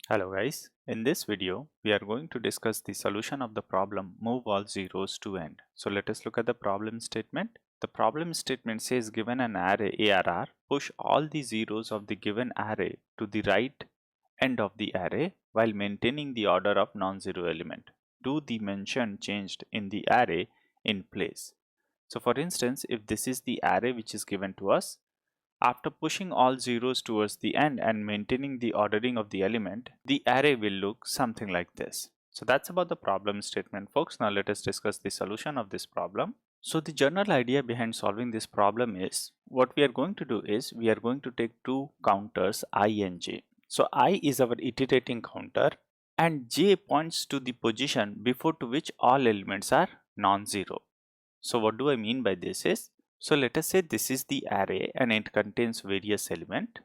Hello guys, in this video we are going to discuss the solution of the problem move all zeros to end. So let us look at the problem statement. The problem statement says given an array ARR, push all the zeros of the given array to the right end of the array while maintaining the order of non-zero element. Do the mentioned changed in the array in place. So for instance, if this is the array which is given to us, after pushing all zeros towards the end and maintaining the ordering of the element, the array will look something like this. So that's about the problem statement, folks. Now let us discuss the solution of this problem. So the general idea behind solving this problem is, what we are going to do is, we are going to take two counters I and j. So I is our iterating counter and j points to the position before to which all elements are non-zero. So what do I mean by this is, so let us say this is the array and it contains various elements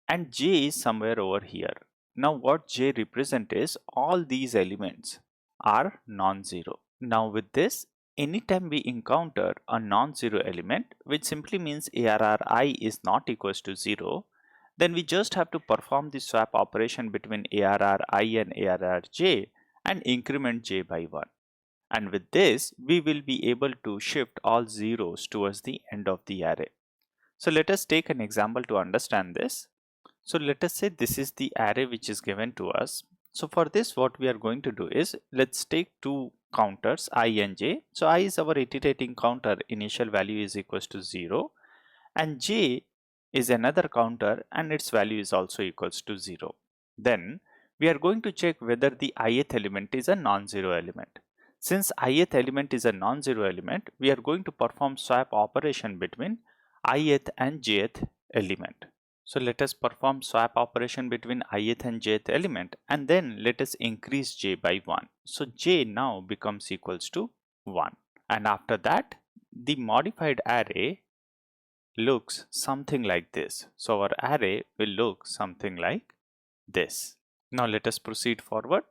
and j is somewhere over here. Now what j represents is all these elements are non-zero. Now with this, anytime we encounter a non-zero element, which simply means ARR I is not equals to 0, then we just have to perform the swap operation between ARR I and ARR j and increment j by 1. And with this, we will be able to shift all zeros towards the end of the array. So let us take an example to understand this. So let us say this is the array which is given to us. So for this, what we are going to do is, let's take two counters I and j. So I is our iterating counter, initial value is equals to 0, and j is another counter and its value is also equals to 0. Then we are going to check whether the ith element is a non-zero element. Since ith element is a non-zero element, we are going to perform swap operation between ith and jth element. So let us perform swap operation between ith and jth element, and then let us increase j by 1. So j now becomes equals to 1. And after that, the modified array looks something like this. So our array will look something like this. Now let us proceed forward.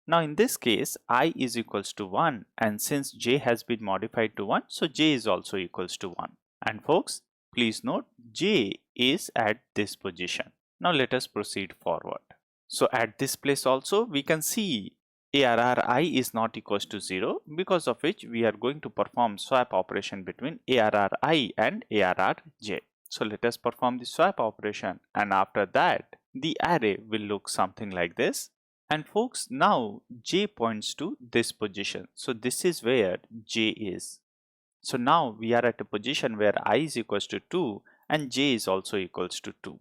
Now in this case, I is equals to 1, and since j has been modified to 1, so j is also equals to 1. And folks, please note j is at this position. Now let us proceed forward. So at this place also we can see ARR I is not equals to 0, because of which we are going to perform swap operation between ARR I and ARR j. So let us perform the swap operation, and after that the array will look something like this. And folks, now j points to this position. So this is where j is. So now we are at a position where I is equals to 2 and j is also equals to 2.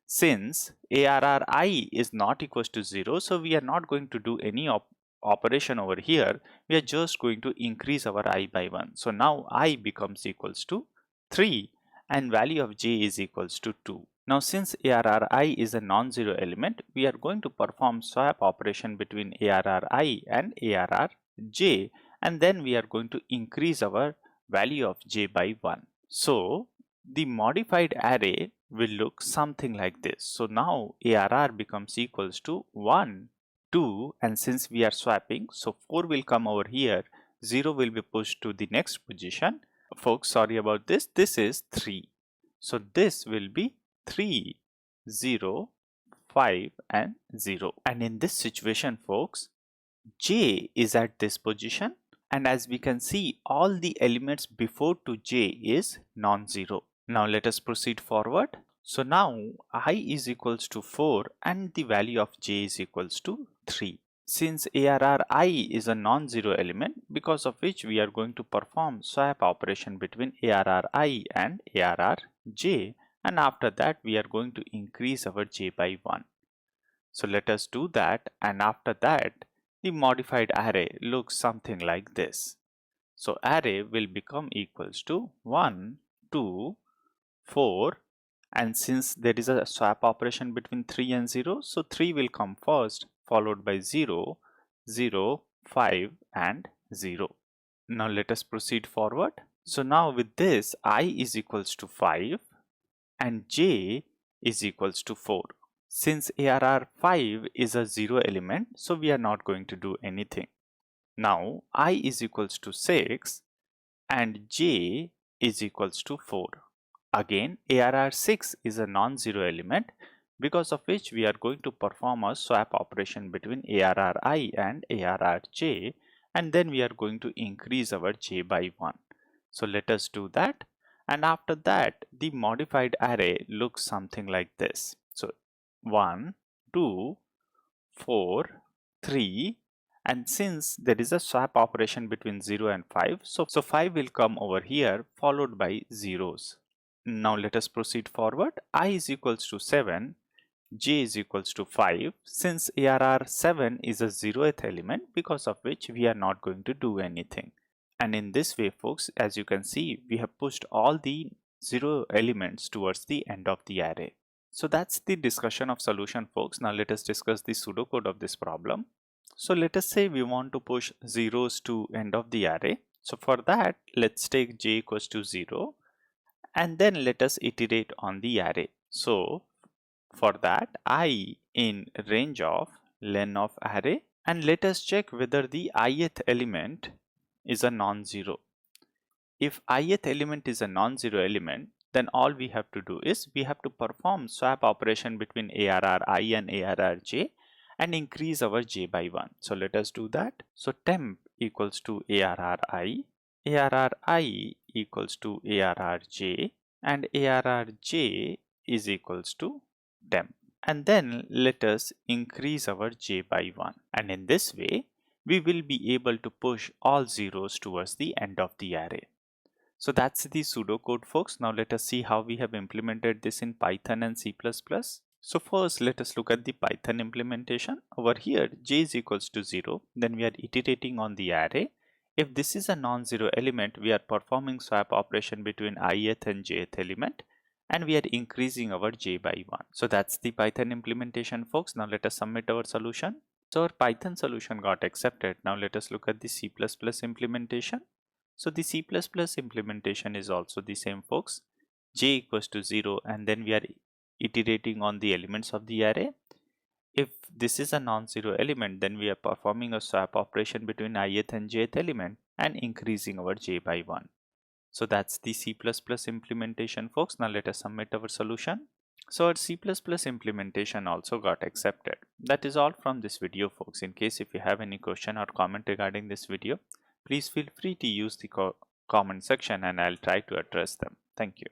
Since ARR I is not equals to 0, so we are not going to do any operation over here. We are just going to increase our I by 1. So now I becomes equals to 3 and value of j is equals to 2. Now since ARR I is a non-zero element, we are going to perform swap operation between ARR I and ARR j, and then we are going to increase our value of j by 1. So the modified array will look something like this. So now ARR becomes equals to 1, 2, and since we are swapping, so 4 will come over here, 0 will be pushed to the next position. Folks, sorry about this, this is 3. So this will be 3, 0, 5 and 0. And in this situation, folks, j is at this position, and as we can see, all the elements before to j is non-zero. Now let us proceed forward. So now I is equals to 4 and the value of j is equals to 3. Since ARR I is a non-zero element, because of which we are going to perform swap operation between ARR I and ARR j, and after that we are going to increase our j by 1. So let us do that, and after that the modified array looks something like this. So array will become equals to 1, 2, 4, and since there is a swap operation between 3 and 0, so 3 will come first, followed by 0, 0, 5 and 0. Now let us proceed forward. So now with this, I is equals to 5 and j is equals to 4. Since ARR 5 is a 0 element, so we are not going to do anything. Now I is equals to 6 and j is equals to 4. Again, ARR 6 is a non-zero element. because of which we are going to perform a swap operation between ARRI and ARRJ, and then we are going to increase our j by 1. So let us do that, and after that the modified array looks something like this. So 1, 2, 4, 3, and since there is a swap operation between 0 and 5, so 5 will come over here followed by zeros. Now let us proceed forward. I is equals to 7, j is equals to 5. Since ARR 7 is a 0th element, because of which we are not going to do anything. And in this way, folks, as you can see, we have pushed all the 0 elements towards the end of the array. So that's the discussion of solution, folks. Now let us discuss the pseudocode of this problem. So let us say we want to push zeros to end of the array. So for that, let's take j equals to 0 and then let us iterate on the array. So for that, I in range of len of array, and let us check whether the ith element is a non-zero. If ith element is a non-zero element, then all we have to do is we have to perform swap operation between ARRI and ARRJ and increase our j by 1. So let us do that. So temp equals to ARRI, ARRI equals to ARRJ, and ARRJ is equals to temp. And then let us increase our j by 1. And in this way, we will be able to push all zeros towards the end of the array. So that's the pseudocode, folks. Now let us see how we have implemented this in Python and C++. So first, let us look at the Python implementation. Over here, j is equals to 0. Then we are iterating on the array. If this is a non-zero element, we are performing swap operation between ith and jth element, and we are increasing our j by 1. So that's the Python implementation, folks. Now let us submit our solution. So our Python solution got accepted. Now let us look at the C++ implementation. So the C++ implementation is also the same, folks. J equals to 0, and then we are iterating on the elements of the array. If this is a non-zero element, then we are performing a swap operation between ith and jth element and increasing our j by 1. So that's the C++ implementation, folks. Now let us submit our solution. So our C++ implementation also got accepted. That is all from this video, folks. In case if you have any question or comment regarding this video, please feel free to use the comment section and I'll try to address them. Thank you.